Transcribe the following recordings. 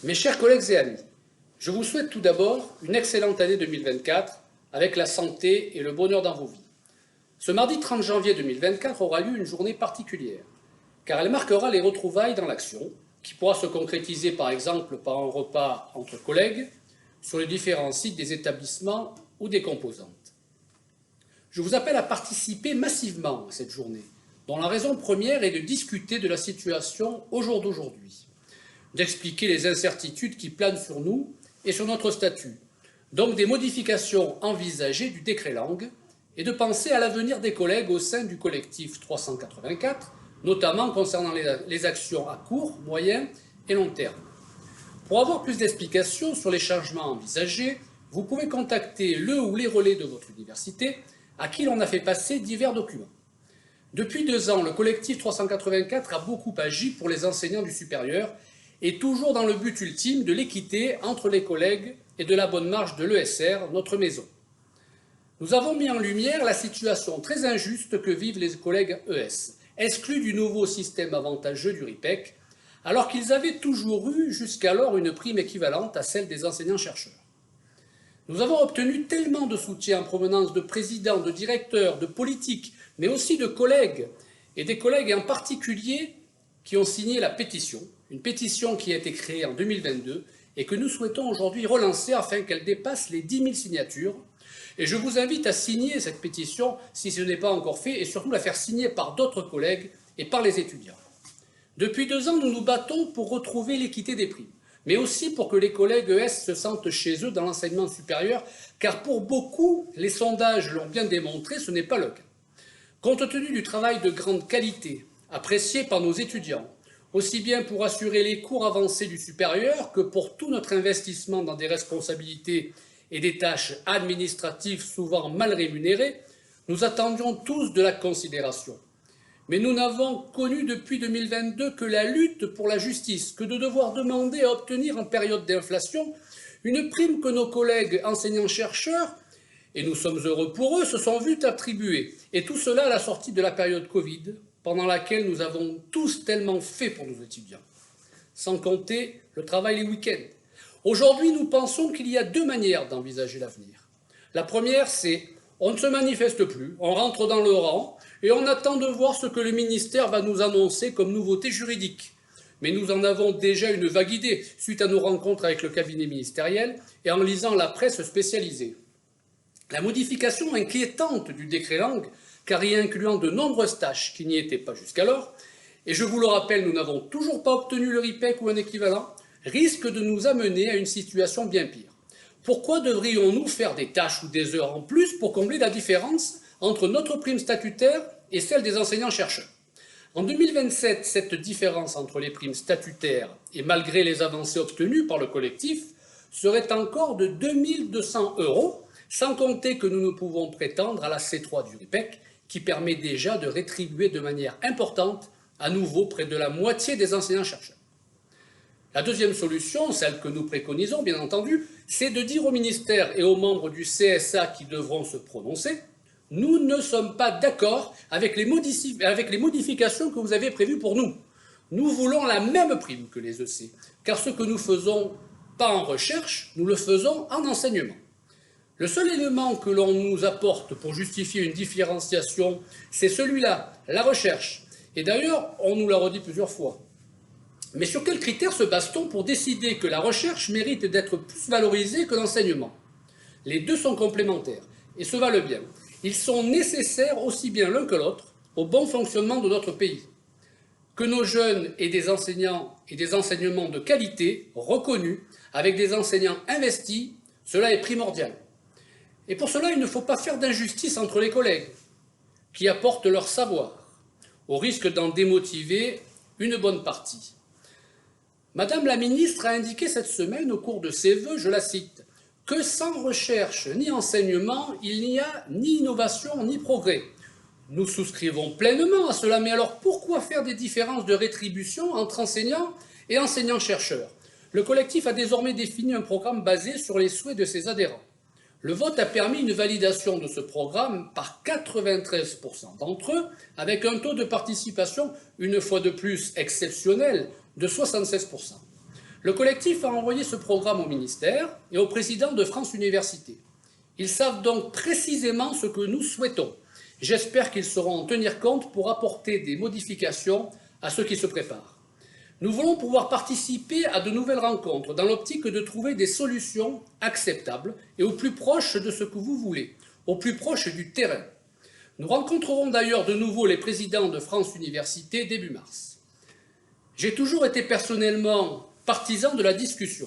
Mes chers collègues et amis, je vous souhaite tout d'abord une excellente année 2024 avec la santé et le bonheur dans vos vies. Ce mardi 30 janvier 2024 aura lieu une journée particulière, car elle marquera les retrouvailles dans l'action, qui pourra se concrétiser par exemple par un repas entre collègues sur les différents sites des établissements ou des composantes. Je vous appelle à participer massivement à cette journée, dont la raison première est de discuter de la situation au jour d'aujourd'hui, d'expliquer les incertitudes qui planent sur nous et sur notre statut, donc des modifications envisagées du décret langue, et de penser à l'avenir des collègues au sein du collectif 384, notamment concernant les actions à court, moyen et long terme. Pour avoir plus d'explications sur les changements envisagés, vous pouvez contacter le ou les relais de votre université à qui l'on a fait passer divers documents. Depuis 2 ans, le collectif 384 a beaucoup agi pour les enseignants du supérieur et toujours dans le but ultime de l'équité entre les collègues et de la bonne marche de l'ESR, notre maison. Nous avons mis en lumière la situation très injuste que vivent les collègues ES, exclus du nouveau système avantageux du RIPEC, alors qu'ils avaient toujours eu jusqu'alors une prime équivalente à celle des enseignants-chercheurs. Nous avons obtenu tellement de soutien en provenance de présidents, de directeurs, de politiques, mais aussi de collègues, et des collègues en particulier qui ont signé la pétition, une pétition qui a été créée en 2022 et que nous souhaitons aujourd'hui relancer afin qu'elle dépasse les 10 000 signatures. Et je vous invite à signer cette pétition si ce n'est pas encore fait et surtout la faire signer par d'autres collègues et par les étudiants. Depuis 2 ans, nous nous battons pour retrouver l'équité des primes, mais aussi pour que les collègues ES se sentent chez eux dans l'enseignement supérieur, car pour beaucoup, les sondages l'ont bien démontré, ce n'est pas le cas. Compte tenu du travail de grande qualité, apprécié par nos étudiants, aussi bien pour assurer les cours avancés du supérieur que pour tout notre investissement dans des responsabilités et des tâches administratives souvent mal rémunérées, nous attendions tous de la considération. Mais nous n'avons connu depuis 2022 que la lutte pour la justice, que de devoir demander à obtenir en période d'inflation une prime que nos collègues enseignants-chercheurs, et nous sommes heureux pour eux, se sont vus attribuer. Et tout cela à la sortie de la période Covid, pendant laquelle nous avons tous tellement fait pour nos étudiants. Sans compter le travail les week-ends. Aujourd'hui, nous pensons qu'il y a 2 manières d'envisager l'avenir. La première, c'est on ne se manifeste plus, on rentre dans le rang et on attend de voir ce que le ministère va nous annoncer comme nouveauté juridique. Mais nous en avons déjà une vague idée suite à nos rencontres avec le cabinet ministériel et en lisant la presse spécialisée. La modification inquiétante du décret langue, car y incluant de nombreuses tâches qui n'y étaient pas jusqu'alors, et je vous le rappelle, nous n'avons toujours pas obtenu le RIPEC ou un équivalent, risque de nous amener à une situation bien pire. Pourquoi devrions-nous faire des tâches ou des heures en plus pour combler la différence entre notre prime statutaire et celle des enseignants-chercheurs? En 2027, cette différence entre les primes statutaires et malgré les avancées obtenues par le collectif serait encore de 2 200 €, sans compter que nous ne pouvons prétendre à la C3 du RIPEC, qui permet déjà de rétribuer de manière importante à nouveau près de la moitié des enseignants-chercheurs. La deuxième solution, celle que nous préconisons bien entendu, c'est de dire au ministère et aux membres du CSA qui devront se prononcer « Nous ne sommes pas d'accord avec les modifications que vous avez prévues pour nous. Nous voulons la même prime que les EC, car ce que nous faisons pas en recherche, nous le faisons en enseignement. Le seul élément que l'on nous apporte pour justifier une différenciation, c'est celui-là, la recherche. Et d'ailleurs, on nous l'a redit plusieurs fois. Mais sur quels critères se base-t-on pour décider que la recherche mérite d'être plus valorisée que l'enseignement? Les deux sont complémentaires et se valent bien. Ils sont nécessaires aussi bien l'un que l'autre au bon fonctionnement de notre pays. Que nos jeunes aient des enseignants et des enseignements de qualité, reconnus, avec des enseignants investis, cela est primordial. Et pour cela, il ne faut pas faire d'injustice entre les collègues qui apportent leur savoir, au risque d'en démotiver une bonne partie. Madame la ministre a indiqué cette semaine au cours de ses vœux, je la cite, « que sans recherche ni enseignement, il n'y a ni innovation ni progrès ». Nous souscrivons pleinement à cela, mais alors pourquoi faire des différences de rétribution entre enseignants et enseignants-chercheurs? Le collectif a désormais défini un programme basé sur les souhaits de ses adhérents. Le vote a permis une validation de ce programme par 93% d'entre eux, avec un taux de participation, une fois de plus exceptionnel, de 76%. Le collectif a envoyé ce programme au ministère et au président de France Universités. Ils savent donc précisément ce que nous souhaitons. J'espère qu'ils sauront en tenir compte pour apporter des modifications à ce qui se prépare. Nous voulons pouvoir participer à de nouvelles rencontres dans l'optique de trouver des solutions acceptables et au plus proche de ce que vous voulez, au plus proche du terrain. Nous rencontrerons d'ailleurs de nouveau les présidents de France Universités début mars. J'ai toujours été personnellement partisan de la discussion,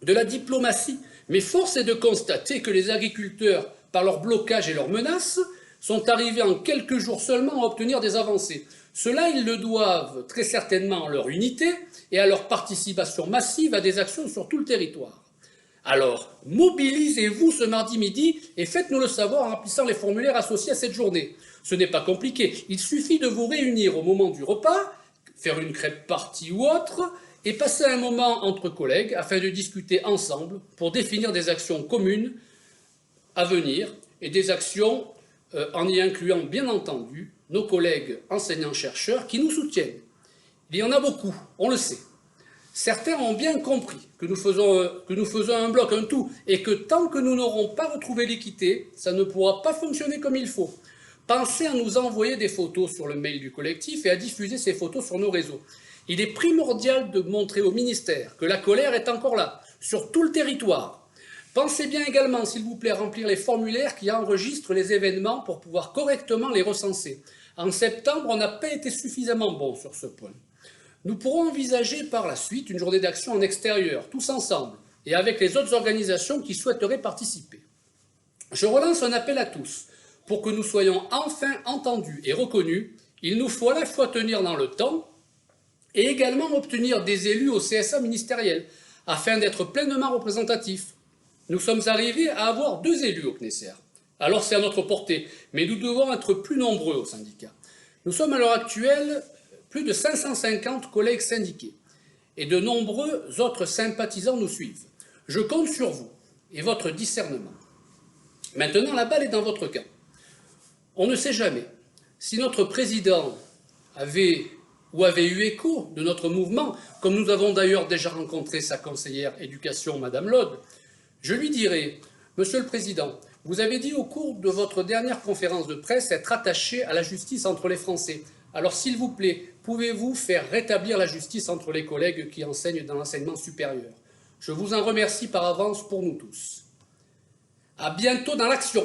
de la diplomatie, mais force est de constater que les agriculteurs, par leur blocage et leurs menaces, sont arrivés en quelques jours seulement à obtenir des avancées. Cela, ils le doivent très certainement à leur unité et à leur participation massive à des actions sur tout le territoire. Alors, mobilisez-vous ce mardi midi et faites-nous le savoir en remplissant les formulaires associés à cette journée. Ce n'est pas compliqué, il suffit de vous réunir au moment du repas, faire une crêpe partie ou autre, et passer un moment entre collègues afin de discuter ensemble pour définir des actions communes à venir et des actions en y incluant bien entendu nos collègues enseignants-chercheurs qui nous soutiennent. Il y en a beaucoup, on le sait. Certains ont bien compris que nous faisons un bloc, un tout, et que tant que nous n'aurons pas retrouvé l'équité, ça ne pourra pas fonctionner comme il faut. Pensez à nous envoyer des photos sur le mail du collectif et à diffuser ces photos sur nos réseaux. Il est primordial de montrer au ministère que la colère est encore là, sur tout le territoire. Pensez bien également, s'il vous plaît, à remplir les formulaires qui enregistrent les événements pour pouvoir correctement les recenser. En septembre, on n'a pas été suffisamment bon sur ce point. Nous pourrons envisager par la suite une journée d'action en extérieur, tous ensemble, et avec les autres organisations qui souhaiteraient participer. Je relance un appel à tous. Pour que nous soyons enfin entendus et reconnus, il nous faut à la fois tenir dans le temps et également obtenir des élus au CSA ministériel, afin d'être pleinement représentatifs. Nous sommes arrivés à avoir 2 élus au CNESER. Alors c'est à notre portée, mais nous devons être plus nombreux au syndicat. Nous sommes à l'heure actuelle plus de 550 collègues syndiqués, et de nombreux autres sympathisants nous suivent. Je compte sur vous et votre discernement. Maintenant, la balle est dans votre camp. On ne sait jamais. Si notre président avait eu écho de notre mouvement, comme nous avons d'ailleurs déjà rencontré sa conseillère éducation, Madame Laude, je lui dirai, Monsieur le Président, vous avez dit au cours de votre dernière conférence de presse être attaché à la justice entre les Français. Alors, s'il vous plaît, pouvez-vous faire rétablir la justice entre les collègues qui enseignent dans l'enseignement supérieur? Je vous en remercie par avance pour nous tous. À bientôt dans l'action.